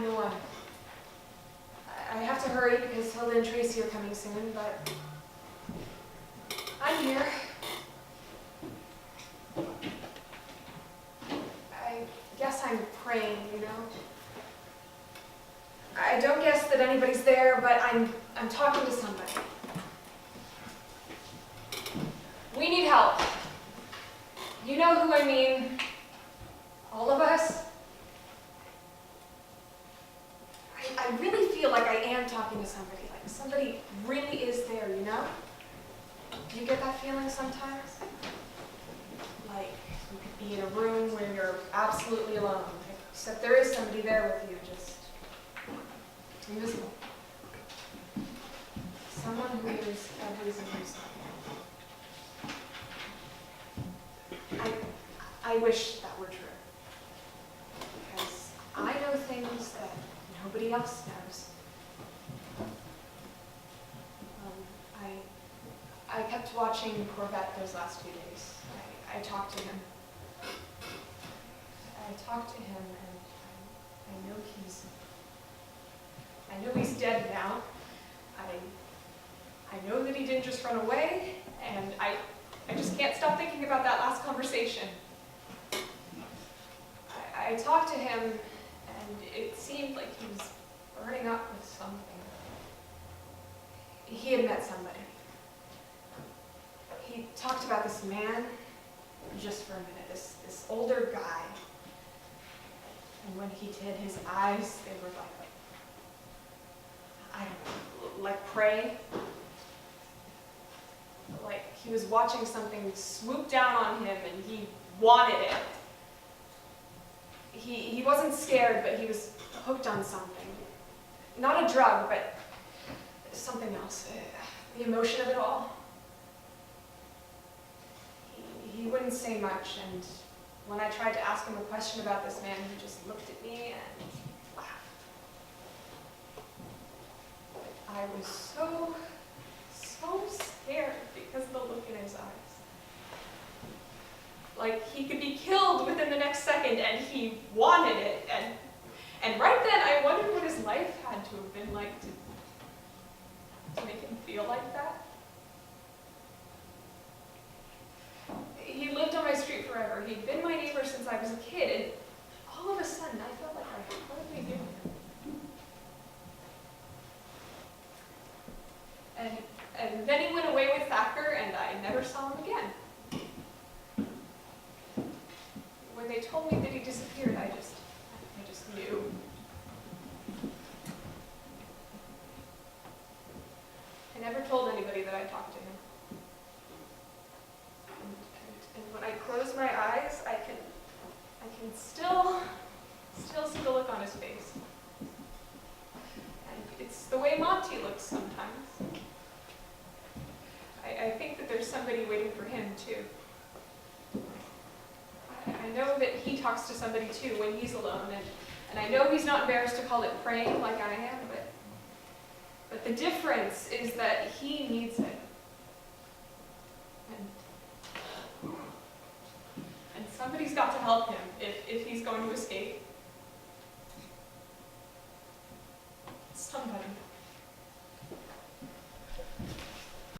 know I have to hurry because Hilda and Tracy are coming soon, but I'm here. I guess I'm praying, you know? I don't guess that anybody's there, but I'm talking to somebody. We need help. You know who I mean? All of us. I really feel like I am talking to somebody, like somebody really is there, you know? Do you get that feeling sometimes? Like you could be in a room where you're absolutely alone, except there is somebody there with you, just invisible. Someone who hears every single sound. I wish that were true. Because I know things that nobody else knows. I kept watching Corvette those last few days. I talked to him. And I know he's dead now. I know that he didn't just run away, and I just can't stop thinking about that last conversation. I talked to him, and it seemed like he was burning up with something. He had met somebody. He talked about this man, just for a minute, this older guy. And when he did, his eyes, they were like, I don't know, like prey. Like he was watching something swoop down on him and he wanted it. He wasn't scared, but he was hooked on something. Not a drug, but something else. The emotion of it all. He wouldn't say much, and when I tried to ask him a question about this man, he just looked at me and laughed. I was so scared because of the look in his eyes. Like he could be killed within the next second, and he wanted it. And right then, I wondered what his life had to have been like to make him feel like that. He lived on my street forever. He'd been my neighbor since I was a kid, and all of a sudden, I felt like I hardly knew him. And then he went away with Thacker, and I never saw him again. When they told me that he disappeared, I just knew. I never told anybody that I talked to him. And when I close my eyes, I can still see the look on his face. And it's the way Monty looks sometimes. I think that there's somebody waiting for him too. I know that he talks to somebody too when he's alone, and I know he's not embarrassed to call it praying like I am, but the difference is that he needs it. And somebody's got to help him if he's going to escape.